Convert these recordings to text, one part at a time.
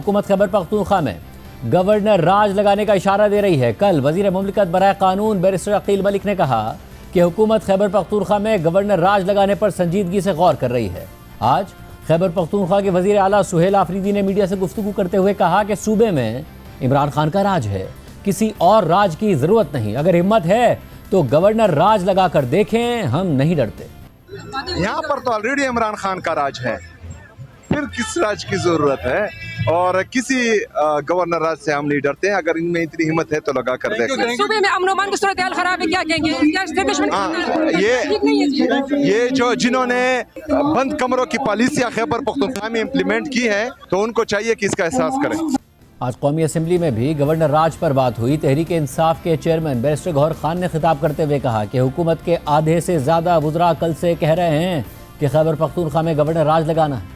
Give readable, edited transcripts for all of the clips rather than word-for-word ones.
हुकूमत खैबर पख्तूनख्वा में गवर्नर राज लगाने का इशारा दे रही है। कल वजीर मुमलिकत बराए कानून बैरिस्टर अकील मलिक ने कहा कि हुकूमत खैबर पख्तूनख्वा में गवर्नर राज लगाने पर संजीदगी से गौर कर रही है। आज खैबर पख्तूनख्वा के वजीर आला सुहेल आफरीदी ने मीडिया से गुफ्तगू करते हुए कहा कि सूबे में इमरान खान का राज है, किसी और राज की जरूरत नहीं। अगर हिम्मत है तो गवर्नर राज लगा कर देखें, हम नहीं डरते। यहाँ पर तो ऑलरेडी इमरान खान का राज है, फिर किस राज की जरूरत है? और किसी गवर्नर राज से हम नहीं डरते हैं। अगर इनमें इतनी हिम्मत है तो लगा कर देखें। सूबे में अमन अमान की सूरत हाल खराब है, क्या कहेंगे? ये जो जिन्होंने बंद कमरों की पॉलिसियां खैबर पख्तूनख्वा में इम्प्लीमेंट की है तो उनको चाहिए कि इसका एहसास करें। आज कौमी असम्बली में भी गवर्नर राज पर बात हुई। तहरीक इंसाफ के चेयरमैन बैरिस्टर गौहर खान ने खिताब करते हुए कहा कि हुकूमत के आधे से ज्यादा वुज़रा कल से कह रहे हैं कि खैबर पख्तूनख्वा में गवर्नर राज लगाना है।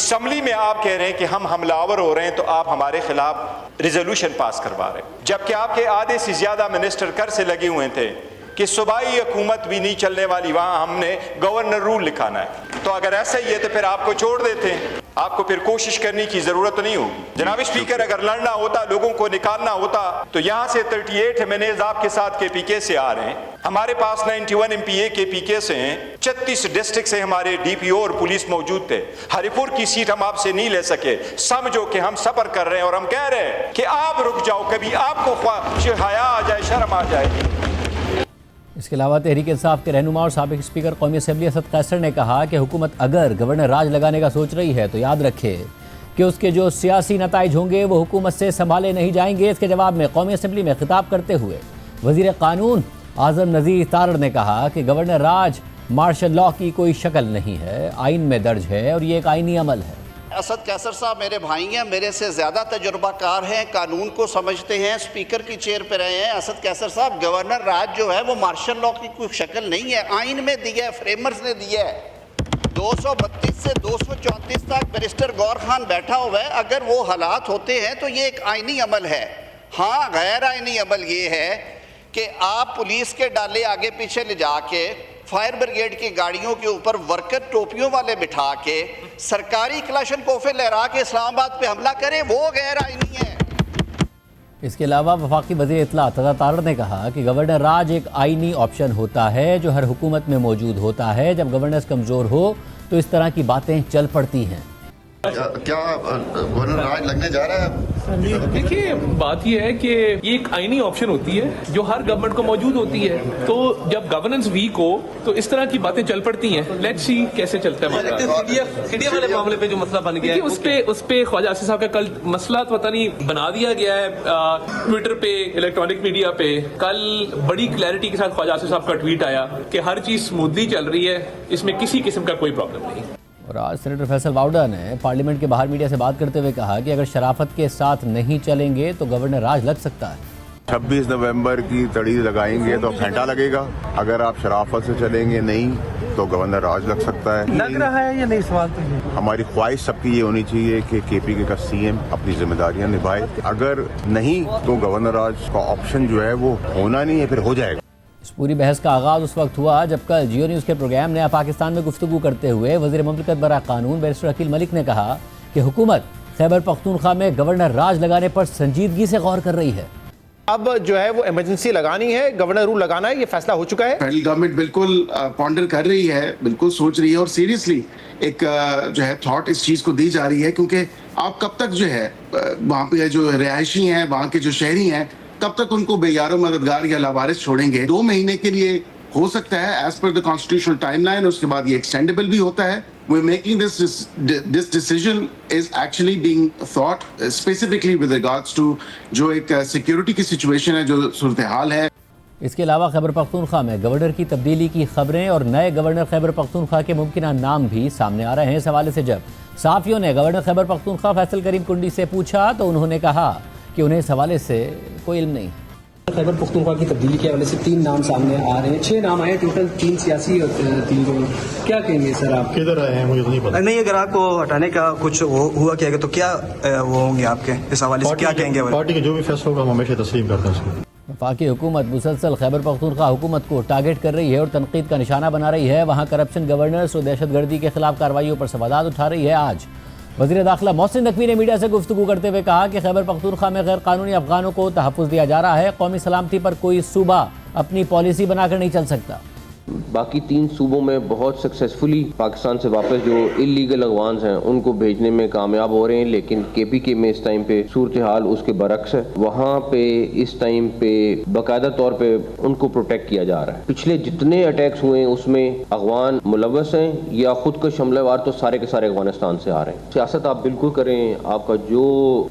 असम्बली में आप कह रहे हैं कि हम हमलावर हो रहे हैं तो आप हमारे खिलाफ रिजोल्यूशन पास करवा रहे हैं, जबकि आपके आधे से ज्यादा मिनिस्टर कर से लगे हुए थे कि सूबाई हुकूमत भी नहीं चलने वाली, वहां हमने गवर्नर रूल लिखाना है। तो अगर ऐसा ही है तो फिर आपको छोड़ देते हैं, आपको फिर कोशिश करने की जरूरत नहीं होगी। जनाब स्पीकर, अगर लड़ना होता, लोगों को निकालना होता तो यहाँ से 38 एमएनएज आपके साथ केपीके से आ रहे हैं, हमारे पास 91 एमपीए केपीके से हैं, 36 डिस्ट्रिक्ट से हमारे डीपीओ और पुलिस मौजूद थे। हरिपुर की सीट हम आपसे नहीं ले सके। समझो कि हम सफर कर रहे हैं और हम कह रहे हैं कि आप रुक जाओ, कभी आपको हया आ जाए, शर्म आ जाए। इसके अलावा तहरीक इंसाफ के रहनुमा और साबिक स्पीकर कौमी असम्बली असद कैसर ने कहा कि हुकूमत अगर गवर्नर राज लगाने का सोच रही है तो याद रखे कि उसके जो सियासी नताइज होंगे वो हुकूमत से संभाले नहीं जाएंगे। इसके जवाब में कौमी असम्बली में खिताब करते हुए वजीर कानून आजम नज़ीर तारड़ ने कहा कि गवर्नर राज मार्शल लॉ की कोई शक्ल नहीं है, आइन में दर्ज है और ये एक आइनी अमल है। असद कैसर साहब मेरे भाई हैं, मेरे से ज़्यादा तजुर्बाकार हैं, कानून को समझते हैं, स्पीकर की चेयर पे रहे हैं। असद कैसर साहब, गवर्नर राज जो है वो मार्शल लॉ की कोई शक्ल नहीं है, आइन में दिया है, फ्रेमर्स ने दिया है। 232 से 234 तक बैरिस्टर गौहर खान बैठा हुआ है। अगर वो हालात होते हैं तो ये एक आइनी अमल है। हाँ, गैर आइनी अमल ये है कि आप पुलिस के डाले आगे पीछे ले जाके फायर ब्रिगेड की गाड़ियों के ऊपर वर्कर टोपियों वाले बिठा के सरकारी क्लाशन कोफे लहरा के इस्लामाबाद पे हमला करें, वो गैर आइनी है। इसके अलावा वफाकी वज़ीर इत्तलात तारड़ ने कहा कि गवर्नर राज एक आइनी ऑप्शन होता है जो हर हुकूमत में मौजूद होता है। जब गवर्नेंस कमज़ोर हो तो इस तरह की बातें चल पड़ती हैं। क्या गवर्नर राज लगने जा रहा है? देखिए, बात यह है कि ये एक आईनी ऑप्शन होती है जो हर गवर्नमेंट को मौजूद होती है। तो जब गवर्नेंस वीक हो तो इस तरह की बातें चल पड़ती हैं। लेट्स सी कैसे चलता है सीडीएफ वाले मामले पे जो मसला बन गया है, उस पे ख्वाजा आसिफ साहब का कल मसला तो पता नहीं बना दिया गया है ट्विटर पे, इलेक्ट्रॉनिक मीडिया पे। कल बड़ी क्लैरिटी के साथ ख्वाजा आसिफ साहब का ट्वीट आया कि हर चीज स्मूथली चल रही है, इसमें किसी किस्म का कोई प्रॉब्लम नहीं। और आज सेनेटर फैसल वाउडा ने पार्लियामेंट के बाहर मीडिया से बात करते हुए कहा कि अगर शराफत के साथ नहीं चलेंगे तो गवर्नर राज लग सकता है। 26 नवंबर की तड़ी लगाएंगे तो घंटा लगेगा, अगर आप शराफत से चलेंगे नहीं तो गवर्नर राज लग सकता है। लग रहा है या नहीं? सवाल तो ये हमारी ख्वाहिश सबकी ये होनी चाहिए कि केपीके का सीएम अपनी जिम्मेदारियां निभाए। अगर नहीं तो गवर्नर राज का ऑप्शन जो है वो होना नहीं है, फिर हो जाएगा। इस पूरी बहस का आगाज़ उस वक्त हुआ जब कल जियो न्यूज़ के प्रोग्राम नया पाकिस्तान में गुफ्तगू करते हुए वज़ीर मुमलिकत बराए कानून बैरिस्टर अकील मलिक ने कहा कि हुकूमत खैबर पख्तूनख्वा में गवर्नर राज लगाने पर संजीदगी से गौर कर रही है। अब जो है वो इमरजेंसी लगानी है, गवर्नर रूल लगाना है, ये फैसला हो चुका है। फेडरल गवर्नमेंट बिल्कुल पॉन्डर कर रही है, बिल्कुल सोच रही है और सीरियसली एक जो है थॉट इस चीज को दी जा रही है, क्योंकि आप कब तक जो है वहाँ पे जो रिहायशी हैं, वहाँ के जो शहरी हैं, कब तक उनको बेयारो मददगार या लावारिस छोड़ेंगे? 2 महीने के लिए हो सकता है as per the constitutional timeline, उसके बाद ये एक्सटेंडेबल भी होता है। We're making this decision is actually being thought specifically with regards to जो एक सिक्योरिटी की सिचुएशन है, जो सूरत हाल है। इसके अलावा खैबर पख्तूनख्वा में गवर्नर की तब्दीली की खबरें और नए गवर्नर खैबर पख्तूनख्वा के मुमकिन नाम भी सामने आ रहे हैं। इस हवाले से जब सहाफ़ियों ने गवर्नर खैबर पख्तूनख्वा फैसल करीम कुंडी से पूछा तो उन्होंने कहा कि उन्हें इस हवाले से कोई इल्म नहीं। खैबर पख्तूनख्वा की तब्दीली के हवाले से 3 नाम सामने आ रहे हैं, 6 नाम आए टोटल, 3 सियासी और 3 जो, क्या कहेंगे सर आप? किधर आए हैं मुझे नहीं पता। नहीं, अगर आपको हटाने का कुछ हुआ क्या तो क्या वो होंगे आपके इस हवाले से, क्या कहेंगे? पार्टी के जो भी फैसला होगा हम हमेशा तस्लीम करते हैं उसको। वफाकी हुकूमत मुसलसल खैबर पख्तूनख्वा हुकूमत को टारगेट कर रही है और तनकीद का निशाना बना रही है। वहाँ करप्शन, गवर्नेंस और दहशत गर्दी के खिलाफ कार्रवाइयों पर सवालात उठा रही है। आज वज़ीर दाखिला मोहसिन नकवी ने मीडिया से गुफ्तगू करते हुए कहा कि खैबर पख्तूनख्वा में गैर कानूनी अफगानों को तहफ़्फ़ुज़ दिया जा रहा है। कौमी सलामती पर कोई सूबा अपनी पॉलिसी बनाकर नहीं चल सकता। बाकी 3 सूबों में बहुत सक्सेसफुली पाकिस्तान से वापस जो इलीगल अफगान्स हैं उनको भेजने में कामयाब हो रहे हैं, लेकिन KPK में इस टाइम पे सूरत हाल उसके बरक्स है। वहाँ पे इस टाइम पे बाकायदा तौर पे उनको प्रोटेक्ट किया जा रहा है। पिछले जितने अटैक्स हुए हैं उसमें अफगान मुलव्वस हैं या खुद को हमलावर तो सारे के सारे अफगानिस्तान से आ रहे हैं। सियासत आप बिल्कुल करें, आपका जो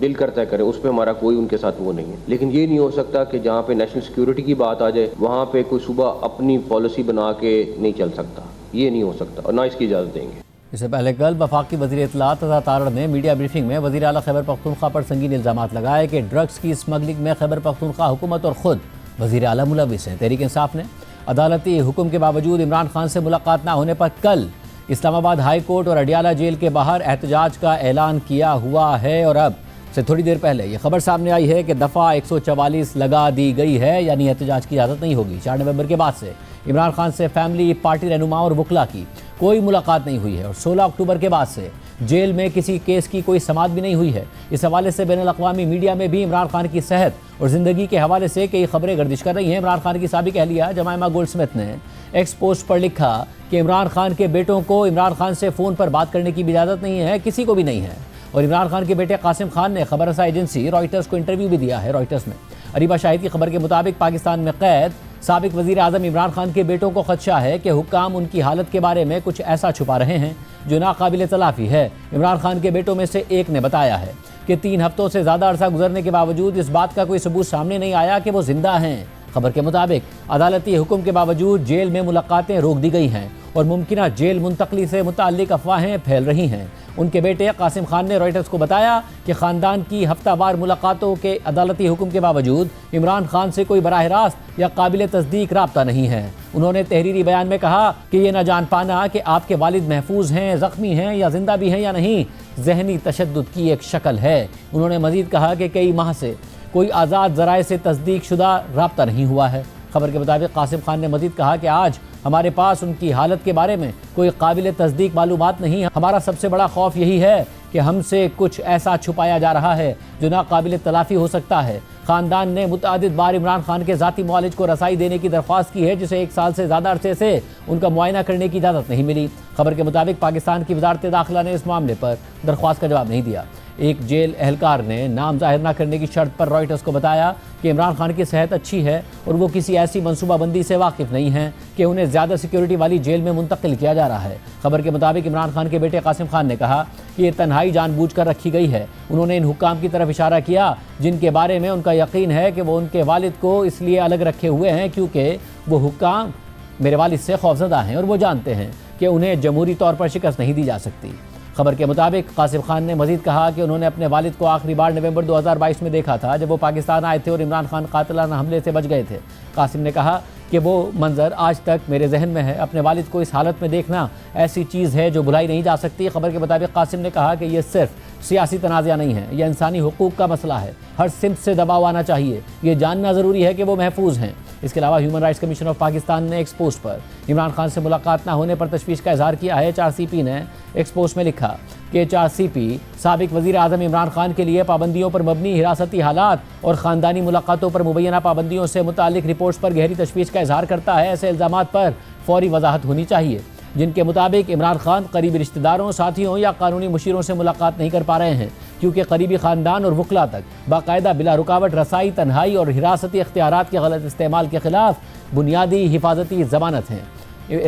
दिल करता है करें, उस पर हमारा कोई उनके साथ वो नहीं है, लेकिन ये नहीं हो सकता कि जहाँ पे नेशनल सिक्योरिटी की बात आ जाए वहाँ पे कोई सूबा अपनी पॉलिसी बना के नहीं चल सकता। ये नहीं हो सकता और ना इसकी इजाज़त देंगे। इससे पहले कल वफाकी वज़ीर इत्तलात तथा तारड़ ने मीडिया ब्रीफिंग में वज़ीर आला खैबर पख्तूनख्वा पर संगीन इल्ज़ामात लगाए कि ड्रग्स की स्मगलिंग में खैबर पख्तूनख्वा हुकूमत और ख़ुद वज़ीर आला मुलव्विस हैं। तहरीक इंसाफ ने अदालती हुक्म के बावजूद इमरान खान से मुलाकात न होने पर कल इस्लामाबाद हाई कोर्ट और अडियाला जेल के बाहर एहतजाज का ऐलान किया हुआ है। और अब से थोड़ी देर पहले ये खबर सामने आई है कि दफ़ा 144 लगा दी गई है, यानी एहतजाज की इजाज़त नहीं होगी। 4 नवंबर के बाद से इमरान खान से फैमिली, पार्टी रहनुमा और वकला की कोई मुलाकात नहीं हुई है और 16 अक्टूबर के बाद से जेल में किसी केस की कोई समाअत भी नहीं हुई है। इस हवाले से बैनुल अक़वामी मीडिया में भी इमरान खान की सेहत और ज़िंदगी के हवाले से कई खबरें गर्दिश कर रही हैं। इमरान खान की साबिक़ अहलिया जमाइमा गोल्डस्मिथ ने एक्स पोस्ट पर लिखा कि इमरान खान के बेटों को इमरान खान से फ़ोन पर बात करने की भी इजाज़त नहीं है, किसी को भी नहीं है। और इमरान खान के बेटे कासिम खान ने खबर रसा एजेंसी रॉयटर्स को इंटरव्यू भी दिया है। रॉयटर्स में अरीबा शाहिद की खबर के मुताबिक पाकिस्तान में कैद साबिक वज़ीर आज़म इमरान खान के बेटों को खदशा है कि हुक्काम उनकी हालत के बारे में कुछ ऐसा छुपा रहे हैं जो नाकाबिल तलाफ़ी है। इमरान खान के बेटों में से एक ने बताया है कि 3 हफ्तों से ज़्यादा अरसा गुजरने के बावजूद इस बात का कोई सबूत सामने नहीं आया कि वो ज़िंदा हैं। खबर के मुताबिक अदालती हुक्म के बावजूद जेल में मुलाकातें रोक दी गई हैं और मुमकिना जेल मुंतकली से मुताल्लिक अफवाहें फैल रही हैं। उनके बेटे कासिम खान ने रॉयटर्स को बताया कि ख़ानदान की हफ्तावार मुलाकातों के अदालती हुक्म के बावजूद इमरान खान से कोई बराह रास्त या काबिल तस्दीक राब्ता नहीं है। उन्होंने तहरीरी बयान में कहा कि ये न जान पाना कि आपके वालिद महफूज हैं, ज़ख्मी हैं या जिंदा भी हैं या नहीं, जहनी तशद्दुद की एक शक्ल है। उन्होंने मज़ीद कहा कि कई माह से कोई आज़ाद ज़राए से तस्दीक शुदा राब्ता नहीं हुआ है। खबर के मुताबिक कासिम खान ने मज़ीद कहा कि आज हमारे पास उनकी हालत के बारे में कोई काबिल तस्दीक मालूमात नहीं है। हमारा सबसे बड़ा खौफ यही है कि हमसे कुछ ऐसा छुपाया जा रहा है जो नाकाबिल तलाफ़ी हो सकता है। ख़ानदान ने मुतअद्दिद बार इमरान खान के ज़ाती मुआलिज को रसाई देने की दरख्वास्त की है, जिसे 1 साल से ज़्यादा अरसे से उनका मुआयना करने की इजाज़त नहीं मिली। खबर के मुताबिक पाकिस्तान की वज़ारत दाखिला ने इस मामले पर दरख्वास्त का जवाब नहीं दिया। एक जेल एहलकार ने नाम ज़ाहिर न करने की शर्त पर रॉयटर्स को बताया कि इमरान खान की सेहत अच्छी है और वो किसी ऐसी मनसूबाबंदी से वाकिफ़ नहीं हैं कि उन्हें ज़्यादा सिक्योरिटी वाली जेल में मुंतकिल किया जा रहा है। खबर के मुताबिक इमरान खान के बेटे कासिम खान ने कहा कि ये तन्हाई जानबूझकर रखी गई है। उन्होंने इन हुक्काम की तरफ इशारा किया जिनके बारे में उनका यकीन है कि वो उनके वालिद को इसलिए अलग रखे हुए हैं क्योंकि वो हुक्काम मेरे वालिद से खौफजदा हैं और वो जानते हैं कि उन्हें जमहूरी तौर पर शिकस्त नहीं दी जा सकती। खबर के मुताबिक कासिम खान ने मज़ीद कहा कि उन्होंने अपने वालिद को आखिरी बार नवंबर 2022 में देखा था जब वो पाकिस्तान आए थे और इमरान खान कातिलाना हमले से बच गए थे। कासिम ने कहा कि वो मंजर आज तक मेरे जहन में है। अपने वालिद को इस हालत में देखना ऐसी चीज़ है जो भुलाई नहीं जा सकती। खबर के मुताबिक कासिम ने कहा कि ये सिर्फ सियासी तनाज़ा नहीं है, यह इंसानी हुकूक का मसला है। हर सिमत से दबाव आना चाहिए, ये जानना ज़रूरी है कि वो महफूज हैं। इसके अलावा human rights commission of Pakistan ने एक्स पोस्ट पर इमरान खान से मुलाकात न होने पर तशवीश का इजहार किया है। 4CP ने एक्स पोस्ट में लिखा कि 4CP साबिक वज़ीर आज़म इमरान खान के लिए पाबंदियों पर मबनी हिरासती हालात और ख़ानदानी मुलाकातों पर मुबैना पाबंदियों से मुतालिक रिपोर्ट्स पर गहरी तशवीश का इजहार करता है। ऐसे इल्ज़ामात पर फौरी वजाहत होनी चाहिए जिनके मुताबिक इमरान खान करीबी रिश्तेदारों, साथियों या कानूनी मुशीरों से मुलाकात नहीं कर पा रहे हैं क्योंकि करीबी ख़ानदान और वकला तक बाकायदा बिला रुकावट रसाई, तन्हाई और हिरासती इख्तियारात के गलत इस्तेमाल के ख़िलाफ़ बुनियादी हिफाजती ज़मानत हैं।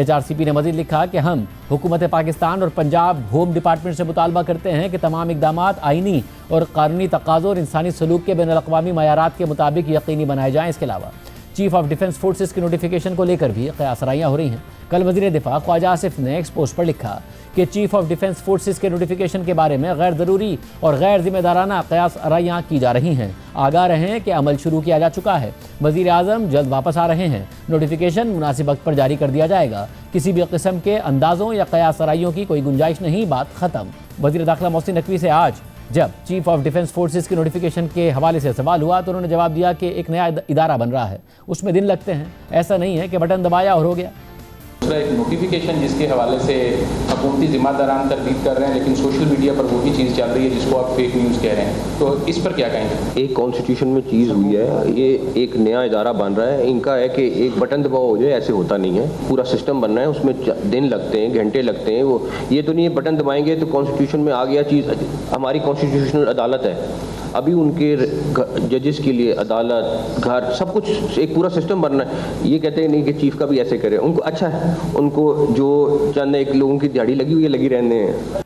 4CP ने मज़ीद लिखा कि हम हुकूमत पाकिस्तान और पंजाब होम डिपार्टमेंट से मुतालबा करते हैं कि तमाम इक़दामात आइनी और कानूनी तकाज़ों और इंसानी सलूक के बैनुल अक़वामी मयारात के मुताबिक यकीनी बनाए जाएँ। इसके अलावा चीफ ऑफ डिफेंस फोर्सेस की नोटिफिकेशन को लेकर भी क़यासराइयाँ हो रही हैं। कल वज़ीर दिफा ख्वाजा आसिफ ने एक्स पोस्ट पर लिखा कि चीफ ऑफ डिफेंस फोर्सेस के नोटिफिकेशन के बारे में गैर ज़रूरी और गैर ज़िम्मेदाराना क़यासराइयाँ की जा रही हैं। आगाह रहें कि अमल शुरू किया जा चुका है। वज़ीर आज़म जल्द वापस आ रहे हैं। नोटिफिकेशन मुनासिब वक्त पर जारी कर दिया जाएगा। किसी भी किस्म के अंदाज़ों या क़यासराइयों की कोई गुंजाइश नहीं। बात ख़त्म। वज़ीर दाखिला मोहसिन नकवी से आज जब चीफ ऑफ डिफेंस फोर्सेस के नोटिफिकेशन के हवाले से सवाल हुआ तो उन्होंने जवाब दिया कि एक नया इदारा बन रहा है, उसमें दिन लगते हैं। ऐसा नहीं है कि बटन दबाया और हो गया। दूसरा एक नोटिफिकेशन जिसके हवाले से हुकूमती जिम्मेदारान तरदीद कर रहे हैं, लेकिन सोशल मीडिया पर वही चीज़ चल रही है जिसको आप फेक न्यूज़ कह रहे हैं, तो इस पर क्या कहेंगे? एक कॉन्स्टिट्यूशन में चीज़ हुई है, ये एक नया इदारा बन रहा है, इनका है कि एक बटन दबाओ हो जाए, ऐसे होता नहीं है। पूरा सिस्टम बनना है, उसमें दिन लगते हैं, घंटे लगते हैं। वो ये तो नहीं है बटन दबाएंगे तो कॉन्स्टिट्यूशन में आ गया चीज़। हमारी कॉन्स्टिट्यूशनल अदालत है, अभी उनके जजेस के लिए अदालत, घर, सब कुछ एक पूरा सिस्टम बनना है। ये कहते हैं नहीं कि चीफ का भी ऐसे करे, उनको अच्छा है, उनको जो चंद एक लोगों की दिहाड़ी लगी हुई है लगी रहने हैं।